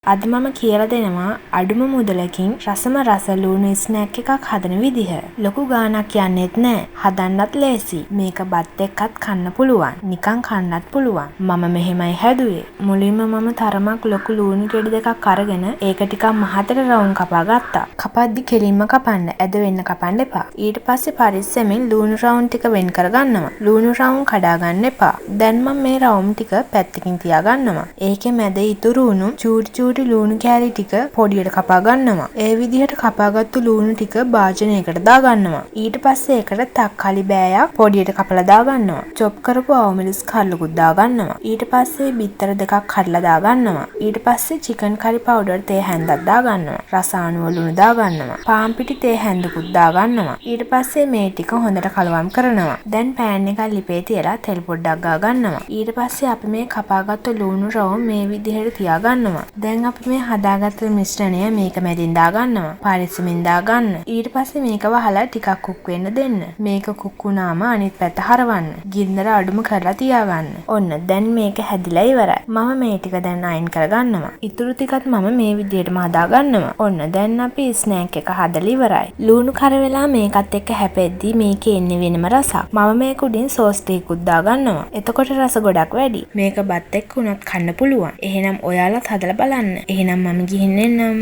අද මම කියලා දෙනවා අඩුම මුදලකින් රසම රස ලුණු ස්නැක් එකක් හදන විදිහ. ලොකු ගාණක් යන්නෙත් නෑ. හදන්නත් ලේසි. මේක බත් එක්කත් කන්න පුළුවන්. නිකන් කන්නත් පුළුවන්. මම මෙහෙමයි හැදුවේ. මුලින්ම මම තරමක් ලොකු ලුණු ගෙඩි දෙකක් අරගෙන ඒක ටිකක් මහතට රවුම් කපා ගත්තා. කපද්දි කෙලින්ම කපන්න. ඇද වෙන්න කපන්න එපා. ඊට පස්සේ පරිස්සමෙන් ලුණු රවුම් ටික වෙන් කරගන්නවා. ලුණු රවුම් කඩා ගන්න එපා. දැන් මම මේ රවුම් ටික පැත්තකින් තියා ගන්නවා. ඒකේ මැද ඉතුරු උණු චූටි ලුණු කෑලි ටික පොඩියට කපා ගන්නවා. ඒ විදිහට කපාගත්තු ලුණු ටික භාජනයකට දාගන්නවා. ඊට පස්සේ ඒකට තක්කාලි බෑයක් පොඩියට කපලා දාගන්නවා. චොප් කරපු අවමිලිස් කල්ලුකුත් දාගන්නවා. ඊට පස්සේ බිත්තර දෙකක් කඩලා දාගන්නවා. ඊට පස්සේ චිකන් කරි පවුඩර් තේ හැන්දක් දාගන්නවා. රස අණුව ලුණු දාගන්නවා. පාන් පිටි තේ හැන්දකුත් දාගන්නවා. ඊට පස්සේ මේ ටික හොඳට කලවම් කරනවා. දැන් පෑන් එක ලිපේ තියලා තෙල් පොඩ්ඩක් ගාගන්නවා. ඊට පස්සේ අපි මේ කපාගත්තු ලුණු රවුම් මේ විදිහට තියාගන්නවා. දැන් අපි මේ හදාගත්ත මිශ්‍රණය මේක මැදින් දාගන්නවා. පරිස්සමින් දාගන්න. ඊට පස්සේ මේක වහලා ටිකක් කුක් වෙන්න දෙන්න. මේක කුක් වුණාම අනිත් පැත්ත හරවන්න. ගින්දර අඩුම කරලා තියාගන්න. ඔන්න දැන් මේක හැදිලා ඉවරයි. මම මේ ටික දැන් අයින් කරගන්නවා. ඉතුරු ටිකත් මම මේ විදිහටම හදාගන්නවා. ඔන්න දැන් අපි ස්නැක් එක හදලා ඉවරයි. ලුණු කර වෙලා මේකත් එක්ක හැපෙද්දි මේකේ එන්නේ වෙනම රසක්. මම මේක උඩින් සෝස් ටිකකුත් දාගන්නවා. එතකොට රස ගොඩක් වැඩි. මේක බත් එක්ක උනත් කන්න පුළුවන්. එහෙනම් ඔයාලත් හදලා බලන්න. එහෙනම් මම ගිහින් එන්නම්.